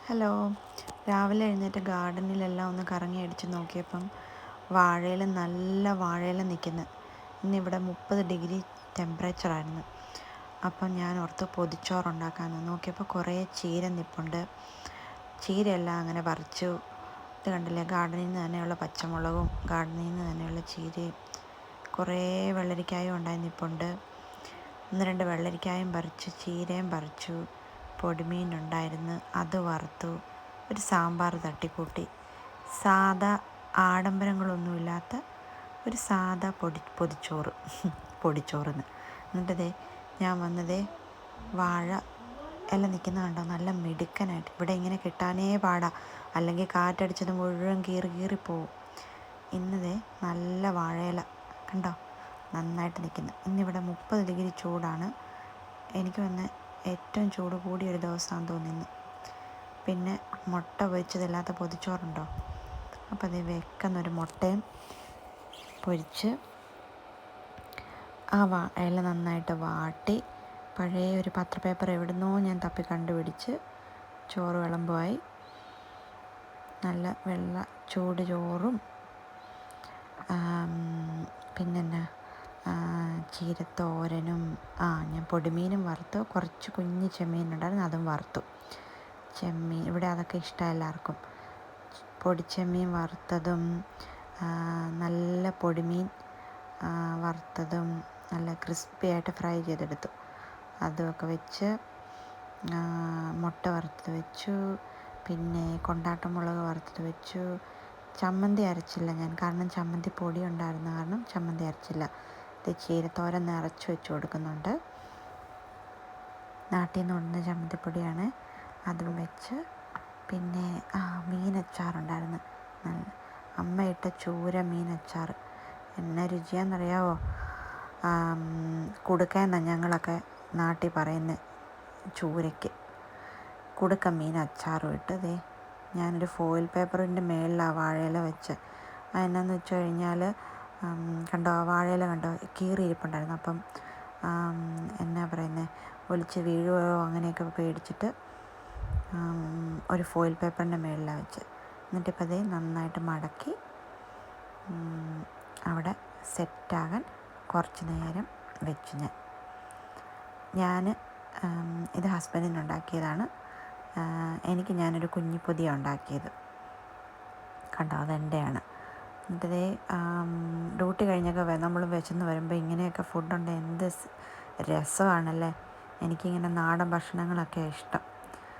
Hello. രാവിലെ എഴുന്നേറ്റ് ഗാർഡനിലെല്ലാം ഒന്ന് കറങ്ങി അടിച്ച് നോക്കിയപ്പം വാഴയില നല്ല വാഴയില നിൽക്കുന്നു. ഇന്നിവിടെ 30 ഡിഗ്രി ടെമ്പറേച്ചറായിരുന്നു. അപ്പം ഞാൻ ഓർത്ത് പൊതിച്ചോറുണ്ടാക്കാമെന്ന് നോക്കിയപ്പോൾ കുറേ ചീര നിൽപ്പുണ്ട്. ചീരയെല്ലാം അങ്ങനെ പറിച്ചു. ഇത് കണ്ടില്ലേ, ഗാർഡനിൽ നിന്ന് തന്നെയുള്ള പച്ചമുളകും ഗാർഡനിൽ നിന്ന് തന്നെയുള്ള ചീരയും കുറേ വെള്ളരിക്കായും ഉണ്ടായി നിൽപ്പുണ്ട്. 1-2 വെള്ളരിക്കായും പറിച്ചു, ചീരയും പറിച്ചു. പൊടിമീനുണ്ടായിരുന്നു, അത് വറുത്തു. ഒരു സാമ്പാർ തട്ടിക്കൂട്ടി. സാദാ ആഡംബരങ്ങളൊന്നുമില്ലാത്ത ഒരു സാദാ പൊതിച്ചോറ് പൊടിച്ചോറിന്. എന്നിട്ടതേ ഞാൻ വന്നതേ വാഴ ഇല നിൽക്കുന്ന കണ്ടോ, നല്ല മിടുക്കനായിട്ട്. ഇവിടെ ഇങ്ങനെ കിട്ടാനേ പാടാ, അല്ലെങ്കിൽ കാറ്റടിച്ചത് മുഴുവൻ കീറിപ്പോവും. ഇന്നതേ നല്ല വാഴയില കണ്ടോ, നന്നായിട്ട് നിൽക്കുന്നു. ഇന്നിവിടെ 30 ഡിഗ്രി ചൂടാണ്. എനിക്ക് വന്ന് ഏറ്റവും ചൂട് കൂടിയൊരു ദിവസമാണെന്ന് തോന്നുന്നു. പിന്നെ മുട്ട പൊരിച്ചതില്ലാത്ത പൊതിച്ചോറുണ്ടോ, അപ്പോൾ അത് വെക്കുന്നൊരു മുട്ടയും പൊരിച്ച് ആ ഇല നന്നായിട്ട് വാട്ടി പഴയ ഒരു പത്രപേപ്പർ എവിടുന്നോ ഞാൻ തപ്പി കണ്ടുപിടിച്ച് ചോറ് വിളമ്പുമായി. നല്ല വെള്ള ചൂട് ചോറും പിന്നെന്നാ ചീരത്തോരനും ഞാൻ പൊടിമീനും വറുത്തു. കുറച്ച് കുഞ്ഞ് ചെമ്മീനുണ്ടായിരുന്നു, അതും വറുത്തു. ചെമ്മീൻ ഇവിടെ അതൊക്കെ ഇഷ്ടം എല്ലാവർക്കും. പൊടിച്ചെമ്മീൻ വറുത്തതും നല്ല പൊടിമീൻ വറുത്തതും നല്ല ക്രിസ്പി ആയിട്ട് ഫ്രൈ ചെയ്തെടുത്തു. അതുമൊക്കെ വെച്ച് മുട്ട വറുത്തത് വെച്ചു. പിന്നെ കൊണ്ടാട്ടമുളക് വറുത്തത് വെച്ചു. ചമ്മന്തി അരച്ചില്ല ഞാൻ, കാരണം ചമ്മന്തി പൊടി ഉണ്ടായിരുന്ന കാരണം ചമ്മന്തി അരച്ചില്ല. ഇത് ചീരത്തോരൻ നിറച്ച് വെച്ച് കൊടുക്കുന്നുണ്ട്. നാട്ടിൽ നിന്ന് കൊണ്ടുവന്ന ചമ്മന്തിപ്പൊടിയാണ്, അതും വെച്ച്. പിന്നെ മീനച്ചാറുണ്ടായിരുന്നു, നല്ല അമ്മയിട്ട ചൂര മീനച്ചാർ. എന്നാ രുചിയാണെന്നറിയാവോ? കുടുക്കയെന്നാണ് ഞങ്ങളൊക്കെ നാട്ടിൽ പറയുന്നത് ചൂരയ്ക്ക്. കുടുക്ക മീൻ അച്ചാറും ഇട്ട് ദേ ഞാനൊരു ഫോയിൽ പേപ്പറിൻ്റെ മേളിലാണ് വാഴയില വെച്ച്. അതെന്നാന്ന് വെച്ച് കഴിഞ്ഞാൽ കണ്ടോ, വാഴയില കണ്ടോ കീറിയിരിപ്പുണ്ടായിരുന്നു. അപ്പം എന്നാ പറയുന്നത്, ഒലിച്ച് വീഴുകയോ അങ്ങനെയൊക്കെ പേടിച്ചിട്ട് ഒരു ഫോയിൽ പേപ്പറിൻ്റെ മേളിലാണ് വെച്ച്. എന്നിട്ടിപ്പോൾ അതേ നന്നായിട്ട് മടക്കി അവിടെ സെറ്റാകാൻ കുറച്ച് നേരം വെച്ചു. ഞാൻ ഇത് ഹസ്ബൻഡിനുണ്ടാക്കിയതാണ്. ഞാനൊരു കുഞ്ഞി പൊതിയാണ് ഉണ്ടാക്കിയത്. കണ്ടോ, അതെൻ്റെയാണ്. എന്നിട്ടതേ ഡ്യൂട്ടി കഴിഞ്ഞൊക്കെ നമ്മൾ വിശന്ന് വരുമ്പോൾ ഇങ്ങനെയൊക്കെ ഫുഡുണ്ട് എന്ത് രസമാണല്ലേ. എനിക്കിങ്ങനെ നാടൻ ഭക്ഷണങ്ങളൊക്കെ ഇഷ്ടം.